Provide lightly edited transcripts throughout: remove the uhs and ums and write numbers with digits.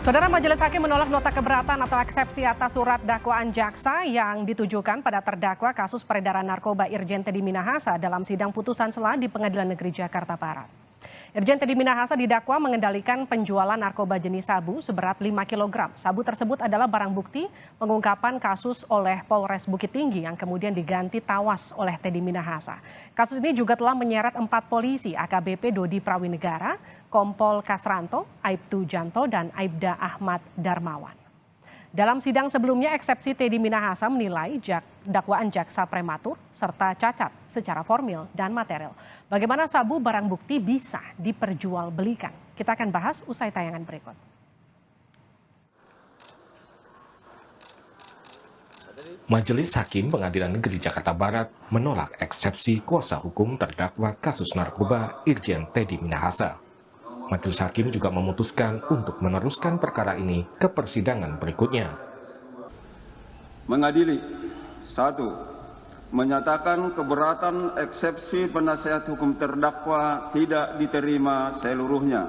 Saudara, Majelis Hakim menolak nota keberatan atau eksepsi atas surat dakwaan jaksa yang ditujukan pada terdakwa kasus peredaran narkoba Irjen Teddy Minahasa dalam sidang putusan sela di Pengadilan Negeri Jakarta Barat. Irjen Teddy Minahasa didakwa mengendalikan penjualan narkoba jenis sabu seberat 5 kg. Sabu tersebut adalah barang bukti pengungkapan kasus oleh Polres Bukit Tinggi yang kemudian diganti tawas oleh Teddy Minahasa. Kasus ini juga telah menyeret 4 polisi, AKBP Dodi Prawinegara, Kompol Kasranto, Aibtu Janto, dan Aibda Ahmad Darmawan. Dalam sidang sebelumnya, eksepsi Teddy Minahasa menilai dakwaan jaksa prematur serta cacat secara formil dan material. Bagaimana sabu barang bukti bisa diperjualbelikan? Kita akan bahas usai tayangan berikut. Majelis Hakim Pengadilan Negeri Jakarta Barat menolak eksepsi kuasa hukum terdakwa kasus narkoba Irjen Teddy Minahasa. Majelis Hakim juga memutuskan untuk meneruskan perkara ini ke persidangan berikutnya. Mengadili 1. Menyatakan keberatan eksepsi penasihat hukum terdakwa tidak diterima seluruhnya.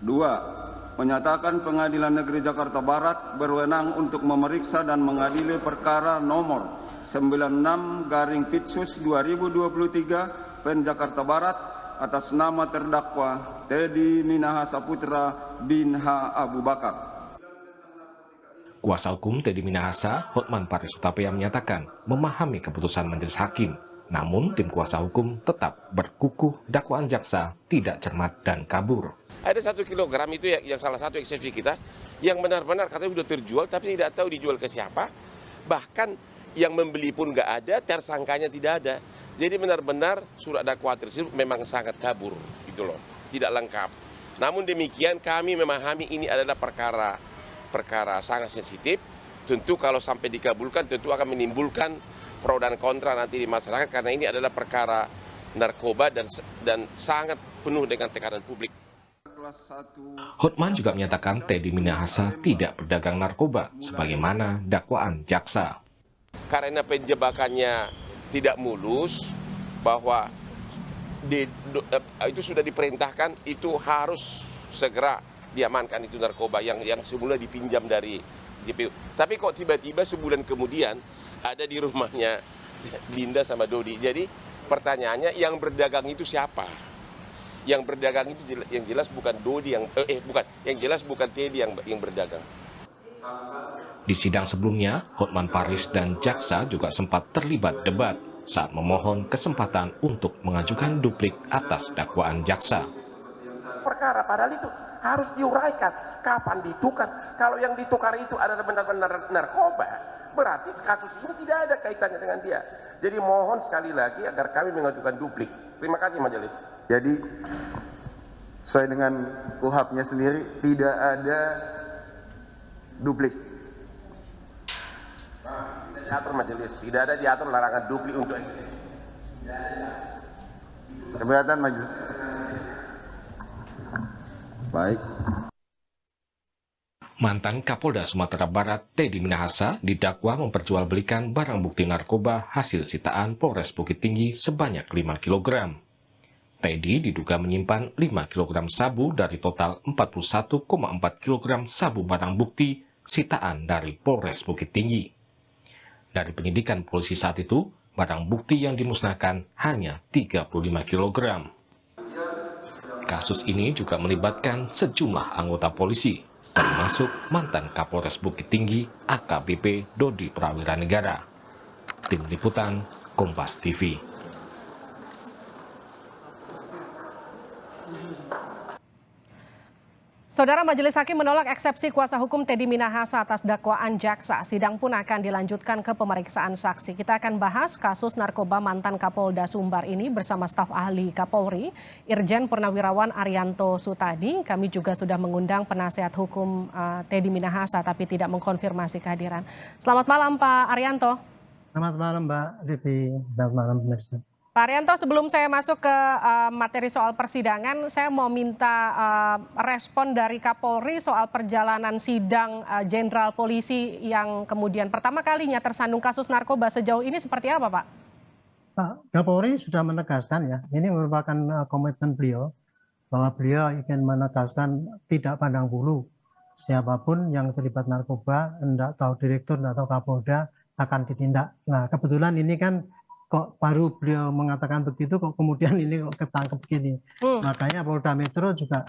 2. Menyatakan Pengadilan Negeri Jakarta Barat berwenang untuk memeriksa dan mengadili perkara nomor 96/Pitsus 2023 PN Jakarta Barat atas nama terdakwa Teddy Minahasa Putra bin H. Abu Bakar. Kuasa hukum Teddy Minahasa, Hotman Paris Hutapea, menyatakan memahami keputusan majelis hakim. Namun tim kuasa hukum tetap berkukuh dakwaan jaksa tidak cermat dan kabur. Ada 1 kilogram itu yang salah satu eksepsi kita yang benar-benar katanya sudah terjual tapi tidak tahu dijual ke siapa. Bahkan yang membeli pun nggak ada, tersangkanya tidak ada. Jadi benar-benar surat dakwaan tersebut memang sangat kabur, gitu loh, tidak lengkap. Namun demikian kami memahami ini adalah perkara sangat sensitif. Tentu kalau sampai dikabulkan tentu akan menimbulkan pro dan kontra nanti di masyarakat karena ini adalah perkara narkoba dan sangat penuh dengan tekanan publik. Hotman juga menyatakan Teddy Minahasa tidak berdagang narkoba sebagaimana dakwaan jaksa. Karena penjebakannya tidak mulus, bahwa itu sudah diperintahkan itu harus segera diamankan itu narkoba yang semula dipinjam dari JPU. Tapi kok tiba-tiba sebulan kemudian ada di rumahnya Linda sama Dodi. Jadi pertanyaannya yang berdagang itu siapa? Yang berdagang itu yang jelas bukan Dodi yang jelas bukan Teddy yang berdagang. Di sidang sebelumnya, Hotman Paris dan jaksa juga sempat terlibat debat saat memohon kesempatan untuk mengajukan duplik atas dakwaan jaksa. Perkara padahal itu harus diuraikan kapan ditukar. Kalau yang ditukar itu adalah benar-benar narkoba, berarti kasus ini tidak ada kaitannya dengan dia. Jadi mohon sekali lagi agar kami mengajukan duplik. Terima kasih majelis. Jadi sesuai dengan KUHP-nya sendiri tidak ada duplik. Diatur majelis, tidak ada diatur larangan duplik untuk Keberatan majelis. Baik. Mantan Kapolda Sumatera Barat Teddy Minahasa didakwa memperjualbelikan barang bukti narkoba hasil sitaan Polres Bukit Tinggi sebanyak 5 kg. Teddy diduga menyimpan 5 kg sabu dari total 41,4 kg sabu barang bukti sitaan dari Polres Bukit Tinggi. Dari penyidikan polisi saat itu, barang bukti yang dimusnahkan hanya 35 kg. Kasus ini juga melibatkan sejumlah anggota polisi, termasuk mantan Kapolres Bukit Tinggi AKBP Dodi Prawinegara. Tim Liputan, Kompas TV. Saudara, Majelis Hakim menolak eksepsi kuasa hukum Teddy Minahasa atas dakwaan jaksa. Sidang pun akan dilanjutkan ke pemeriksaan saksi. Kita akan bahas kasus narkoba mantan Kapolda Sumbar ini bersama staf ahli Kapolri, Irjen Purnawirawan Arianto Sutadi. Kami juga sudah mengundang penasihat hukum Teddy Minahasa tapi tidak mengkonfirmasi kehadiran. Selamat malam Pak Arianto. Selamat malam Mbak Vivi, selamat malam pemirsa. Pak Arianto, sebelum saya masuk ke materi soal persidangan, saya mau minta respon dari Kapolri soal perjalanan sidang Jenderal Polisi yang kemudian pertama kalinya tersandung kasus narkoba. Sejauh ini seperti apa, Pak? Pak Kapolri sudah menegaskan ya, ini merupakan komitmen beliau bahwa beliau ingin menegaskan tidak pandang bulu siapapun yang terlibat narkoba, enggak tahu direktur, enggak tahu Kapolda akan ditindak. Nah, kebetulan ini kan kok baru beliau mengatakan begitu, kok kemudian ini kok ketangkep begini. Makanya Polda Metro juga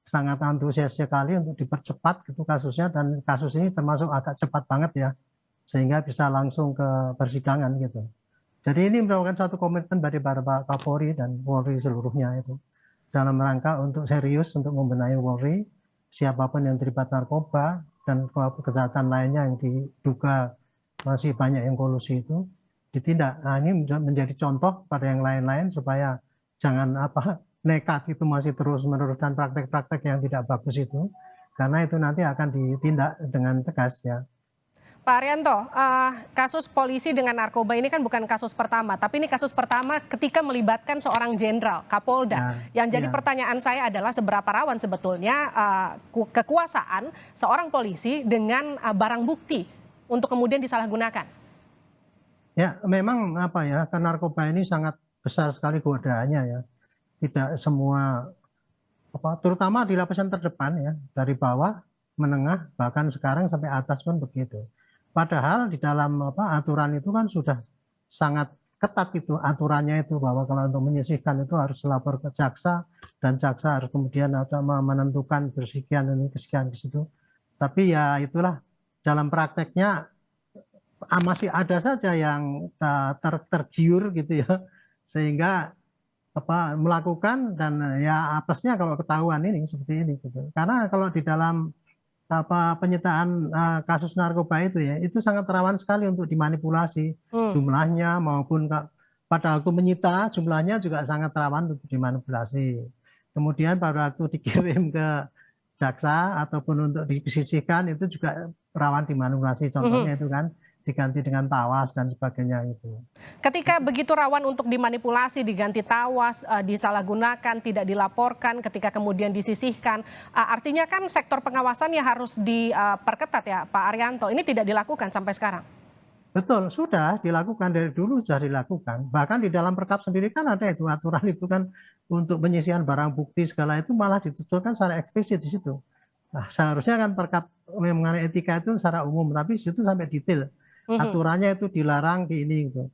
sangat antusias sekali untuk dipercepat gitu kasusnya, dan kasus ini termasuk agak cepat banget ya, sehingga bisa langsung ke persidangan gitu. Jadi ini merupakan suatu komitmen dari Pak Kapolri dan Polri seluruhnya itu dalam rangka untuk serius untuk membenahi Polri, siapapun yang terlibat narkoba dan kejahatan lainnya yang diduga masih banyak yang kolusi itu ditindak. Nah, ini menjadi contoh pada yang lain-lain supaya jangan nekat itu masih terus meneruskan praktek-praktek yang tidak bagus itu, karena itu nanti akan ditindak dengan tegas ya. Pak Arianto, kasus polisi dengan narkoba ini kan bukan kasus pertama, tapi ini kasus pertama ketika melibatkan seorang jenderal Kapolda. Yang jadi pertanyaan saya adalah seberapa rawan sebetulnya kekuasaan seorang polisi dengan barang bukti untuk kemudian disalahgunakan? Ya, memang karena narkoba ini sangat besar sekali godaannya ya. Tidak semua, terutama di lapisan terdepan ya, dari bawah, menengah, bahkan sekarang sampai atas pun begitu. Padahal di dalam aturan itu kan sudah sangat ketat itu aturannya itu, bahwa kalau untuk menyisihkan itu harus lapor ke jaksa, dan jaksa harus kemudian menentukan bersekian ini kesekian ke situ. Tapi ya itulah, dalam prakteknya masih ada saja yang tergiur gitu ya, sehingga melakukan, dan ya apesnya kalau ketahuan ini seperti ini gitu. Karena kalau di dalam penyitaan kasus narkoba itu ya, itu sangat rawan sekali untuk dimanipulasi jumlahnya, maupun pada waktu menyita jumlahnya juga sangat rawan untuk dimanipulasi. Kemudian pada waktu dikirim ke jaksa ataupun untuk disisihkan itu juga rawan dimanipulasi. Contohnya itu kan diganti dengan tawas dan sebagainya itu. Ketika begitu rawan untuk dimanipulasi, diganti tawas, disalahgunakan, tidak dilaporkan, ketika kemudian disisihkan, artinya kan sektor pengawasan yang harus diperketat ya Pak Arianto. Ini tidak dilakukan sampai sekarang. Betul, sudah dilakukan dari dulu, sudah dilakukan. Bahkan di dalam Perkap sendiri kan ada itu aturan itu kan untuk penyisihan barang bukti segala itu malah ditentukan secara eksplisit di situ. Nah, seharusnya kan Perkap mengenai etika itu secara umum, tapi di situ sampai detail. Aturannya itu dilarang di ini gitu.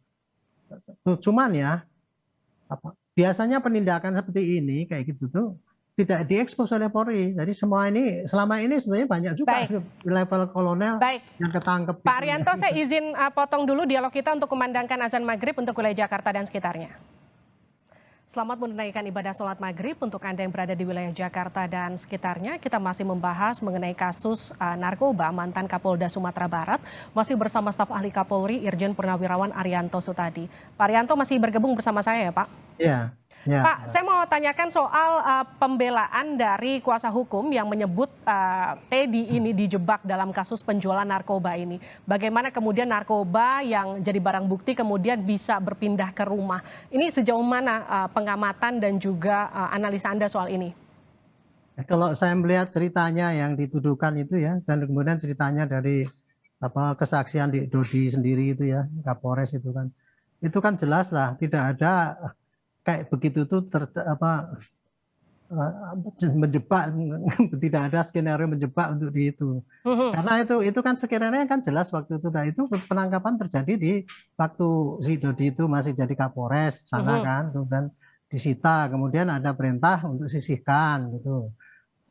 Cuman ya biasanya penindakan seperti ini kayak gitu tuh tidak diekspos oleh Polri. Jadi semua ini selama ini sebenarnya banyak juga di level kolonel yang ketangkep. Pak Arianto, saya izin potong dulu dialog kita untuk kumandangkan azan maghrib untuk wilayah Jakarta dan sekitarnya. Selamat menunaikan ibadah sholat maghrib untuk Anda yang berada di wilayah Jakarta dan sekitarnya. Kita masih membahas mengenai kasus narkoba mantan Kapolda Sumatera Barat. Masih bersama staf ahli Kapolri Irjen Purnawirawan Arianto Sutadi. Pak Arianto masih bergabung bersama saya ya Pak? Iya. Ya. Pak, saya mau tanyakan soal pembelaan dari kuasa hukum yang menyebut Teddy ini dijebak dalam kasus penjualan narkoba ini. Bagaimana kemudian narkoba yang jadi barang bukti kemudian bisa berpindah ke rumah. Ini sejauh mana pengamatan dan juga analisa Anda soal ini? Kalau saya melihat ceritanya yang dituduhkan itu ya, dan kemudian ceritanya dari kesaksian di Dodi sendiri itu ya, Kapolres itu kan jelas lah, tidak ada kayak begitu tuh menjebak, tidak ada skenario menjebak untuk itu. Karena itu kan sekiranya kan jelas waktu itu. Nah, itu penangkapan terjadi di waktu si Dodi itu masih jadi Kapolres sana kan, dan disita, kemudian ada perintah untuk sisihkan gitu.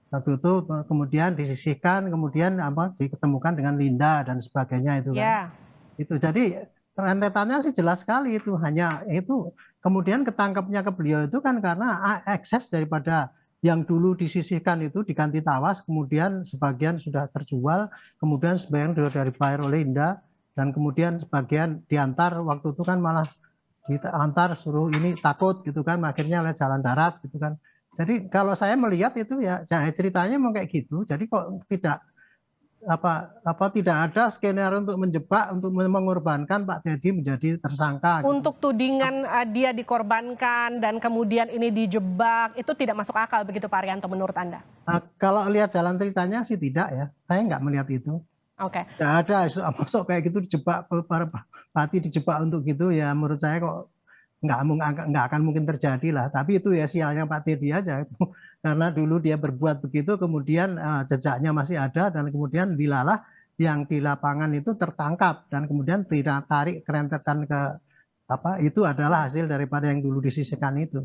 Waktu itu kemudian disisihkan, kemudian diketemukan dengan Linda dan sebagainya itu kan. Itu jadi rentetannya sih jelas sekali itu, hanya itu kemudian ketangkepnya ke beliau itu kan karena ekses daripada yang dulu disisihkan itu diganti tawas, kemudian sebagian sudah terjual, kemudian sebagian sudah dibayar oleh Linda, dan kemudian sebagian diantar waktu itu kan malah diantar suruh ini takut gitu kan, akhirnya lewat jalan darat gitu kan. Jadi kalau saya melihat itu ya ceritanya memang kayak gitu, jadi kok tidak tidak ada skenario untuk menjebak, untuk mengorbankan Pak Teddy menjadi tersangka. Untuk tudingan dia dikorbankan dan kemudian ini dijebak, itu tidak masuk akal begitu Pak Arianto menurut Anda? Kalau lihat jalan ceritanya sih tidak ya, saya nggak melihat itu. Oke. Tidak ada masuk kayak gitu dijebak, Pak Teddy dijebak untuk gitu ya, menurut saya kok nggak akan mungkin terjadi lah. Tapi itu ya sialnya Pak Teddy aja itu. Karena dulu dia berbuat begitu, kemudian jejaknya masih ada, dan kemudian dilalah yang di lapangan itu tertangkap, dan kemudian tidak tarik kerentetan ke apa, itu adalah hasil daripada yang dulu disisihkan itu.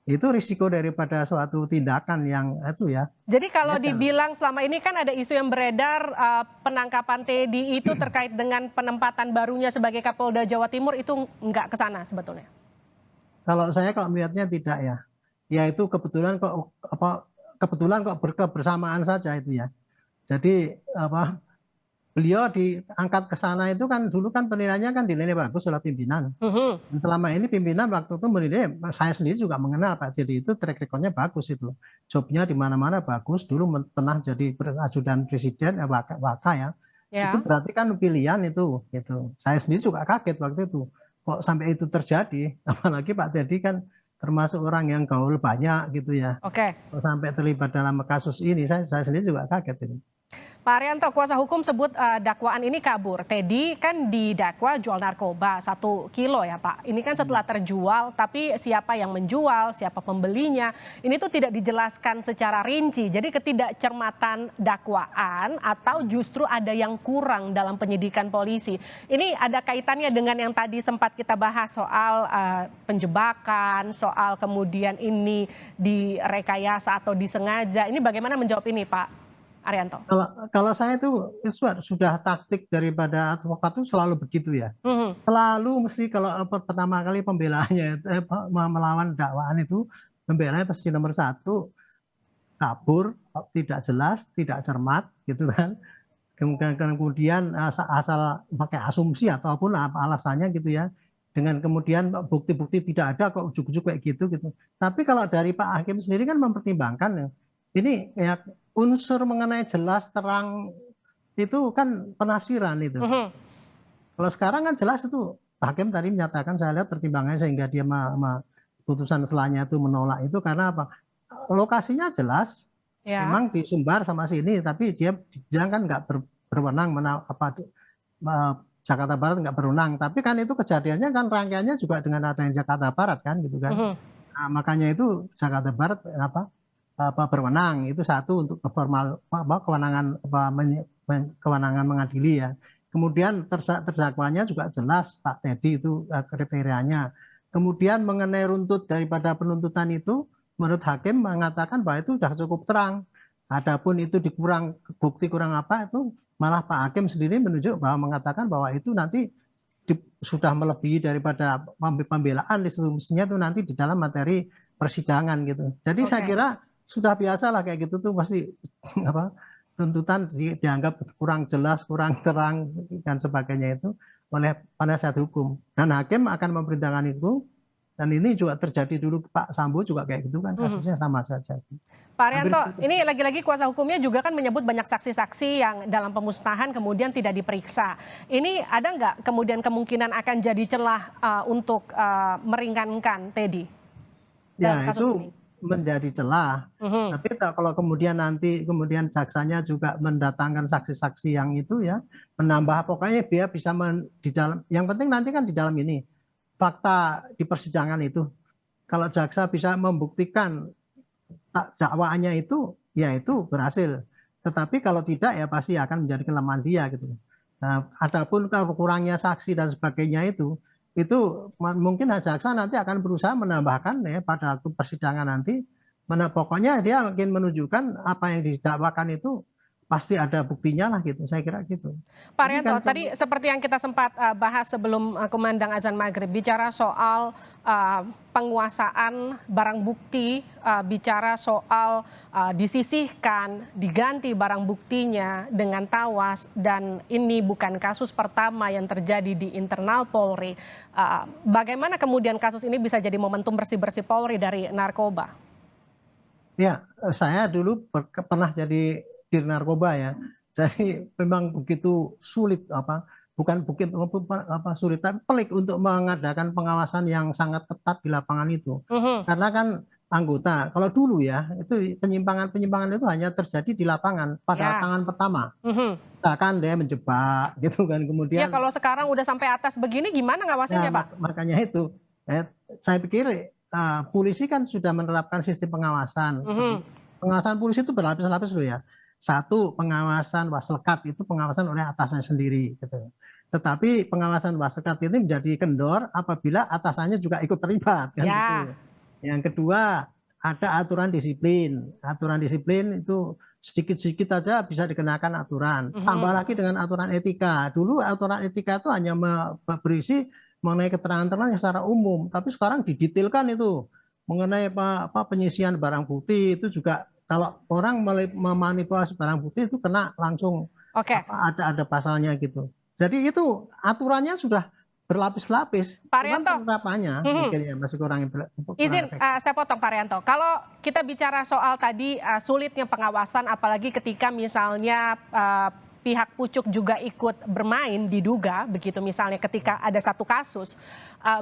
Itu risiko daripada suatu tindakan yang itu ya. Jadi kalau dibilang selama ini kan ada isu yang beredar penangkapan Teddy itu terkait dengan penempatan barunya sebagai Kapolda Jawa Timur, itu nggak ke sana sebetulnya? Kalau saya kalau melihatnya tidak ya. Ya itu kebetulan kok berkebersamaan saja itu ya. Jadi beliau diangkat ke sana itu kan dulu kan penilaiannya kan dinilai bagus oleh pimpinan. Dan selama ini pimpinan waktu itu menilai, saya sendiri juga mengenal Pak Teddy itu track record-nya bagus itu. Jobnya di mana-mana bagus. Dulu pernah jadi ajudan presiden, Waka ya. Itu berarti kan pilihan itu gitu. Saya sendiri juga kaget waktu itu. Kok sampai itu terjadi? Apalagi Pak Teddy kan termasuk orang yang gaul banyak gitu ya. Kok sampai terlibat dalam kasus ini, saya sendiri juga kaget ini. Pak Arianto, kuasa hukum sebut dakwaan ini kabur. Teddy kan didakwa jual narkoba 1 kilo ya Pak. Ini kan setelah terjual, tapi siapa yang menjual, siapa pembelinya, ini tuh tidak dijelaskan secara rinci. Jadi ketidakcermatan dakwaan atau justru ada yang kurang dalam penyidikan polisi. Ini ada kaitannya dengan yang tadi sempat kita bahas soal penjebakan, soal kemudian ini direkayasa atau disengaja. Ini bagaimana menjawab ini Pak Arianto? Kalau saya itu sudah taktik daripada advokat itu selalu begitu ya. Selalu mesti kalau pertama kali pembelaannya melawan dakwaan itu, pembelaannya pasti nomor 1 kabur, tidak jelas, tidak cermat gitu kan. Kemudian asal pakai asumsi ataupun apa alasannya gitu ya. Dengan kemudian bukti-bukti tidak ada kok ujuk-ujuk kayak gitu. Tapi kalau dari Pak Hakim sendiri kan mempertimbangkan ya. Ini ya unsur mengenai jelas terang itu kan penafsiran itu. Kalau sekarang kan jelas itu hakim tadi menyatakan, saya lihat pertimbangannya sehingga dia putusan setelahnya itu menolak itu karena apa? Lokasinya jelas, memang di Sumbar sama sini, tapi dia bilang kan nggak berwenang Jakarta Barat nggak berwenang. Tapi kan itu kejadiannya kan rangkaiannya juga dengan adanya Jakarta Barat kan gitu kan. Nah, makanya itu Jakarta Barat berwenang itu satu untuk kewenangan mengadili ya. Kemudian terdakwanya juga jelas Pak Teddy itu kriterianya. Kemudian mengenai runtut daripada penuntutan itu, menurut hakim mengatakan bahwa itu sudah cukup terang. Adapun itu bukti kurang apa itu malah Pak Hakim sendiri menunjuk bahwa mengatakan bahwa itu nanti sudah melebihi daripada pembelaan, mestinya itu nanti di dalam materi persidangan gitu. Jadi saya kira sudah biasa lah kayak gitu tuh pasti tuntutan dianggap kurang jelas, kurang terang dan sebagainya itu oleh penasihat hukum. Dan hakim akan memerintahkan itu, dan ini juga terjadi dulu Pak Sambo juga kayak gitu kan, kasusnya sama saja. Pak Arianto, ini lagi-lagi kuasa hukumnya juga kan menyebut banyak saksi-saksi yang dalam pemusnahan kemudian tidak diperiksa. Ini ada nggak kemudian kemungkinan akan jadi celah untuk meringankan Teddy dalam kasus ini? Menjadi celah. Tapi kalau kemudian jaksanya juga mendatangkan saksi-saksi yang itu ya, menambah, pokoknya dia bisa di dalam, yang penting nanti kan di dalam ini fakta di persidangan itu, kalau jaksa bisa membuktikan dakwaannya itu, ya itu berhasil. Tetapi kalau tidak ya pasti akan menjadi kelemahan dia gitu. Nah, adapun kalau kurangnya saksi dan sebagainya itu mungkin jaksa nanti akan berusaha menambahkan ya pada waktu persidangan nanti. Pokoknya dia mungkin menunjukkan apa yang didakwakan itu pasti ada buktinya lah gitu, saya kira gitu. Pak Arianto, tadi seperti yang kita sempat bahas sebelum kumandang azan maghrib, bicara soal penguasaan barang bukti, bicara soal disisihkan, diganti barang buktinya dengan tawas, dan ini bukan kasus pertama yang terjadi di internal Polri. Bagaimana kemudian kasus ini bisa jadi momentum bersih-bersih Polri dari narkoba? Ya, saya dulu pernah jadi dir narkoba ya, jadi memang begitu sulit sulit tapi pelik untuk mengadakan pengawasan yang sangat ketat di lapangan itu, karena kan anggota kalau dulu ya itu penyimpangan itu hanya terjadi di lapangan pada tangan pertama, bahkan dia menjebak gitu kan, kemudian ya kalau sekarang udah sampai atas begini gimana ngawasinnya Pak? Makanya itu Saya pikir polisi kan sudah menerapkan sistem pengawasan. Pengawasan polisi itu berlapis-lapis loh ya. Satu, pengawasan waslekat itu pengawasan oleh atasannya sendiri gitu. Tetapi pengawasan waslekat ini menjadi kendor apabila atasannya juga ikut terlibat kan gitu. Yang kedua, ada aturan disiplin. Aturan disiplin itu sedikit-sedikit aja bisa dikenakan aturan. Tambah lagi dengan aturan etika. Dulu aturan etika itu hanya berisi mengenai keterangan-keterangan secara umum, tapi sekarang didetailkan itu mengenai penyisian barang bukti itu juga kalau orang memanipulasi barang bukti itu kena langsung ada pasalnya gitu. Jadi itu aturannya sudah berlapis-lapis. Pak Arianto, penerapannya mungkin ya masih kurang. Izin saya potong Pak Arianto. Kalau kita bicara soal tadi sulitnya pengawasan, apalagi ketika misalnya pihak pucuk juga ikut bermain diduga begitu misalnya ketika ada satu kasus,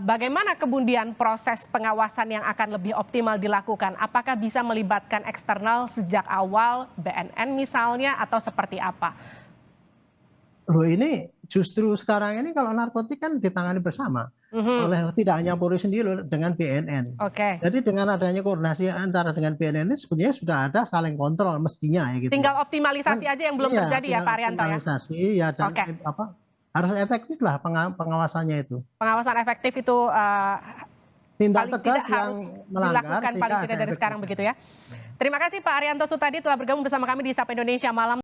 bagaimana kemudian proses pengawasan yang akan lebih optimal dilakukan? Apakah bisa melibatkan eksternal sejak awal BNN misalnya atau seperti apa? Loh ini justru sekarang ini kalau narkotik kan ditangani bersama oleh tidak hanya Polri sendiri dengan BNN. Jadi dengan adanya koordinasi antara dengan BNN ini sebenarnya sudah ada saling kontrol mestinya ya gitu. Tinggal optimalisasi aja yang belum terjadi ya Pak Arianto ya. Optimalisasi ya dan harus efektif lah pengawasannya itu. Pengawasan efektif itu tindak paling tegas tidak yang harus melanggar dilakukan paling tidak dari sekarang begitu ya. Terima kasih Pak Arianto Sutadi telah bergabung bersama kami di Sapa Indonesia Malam.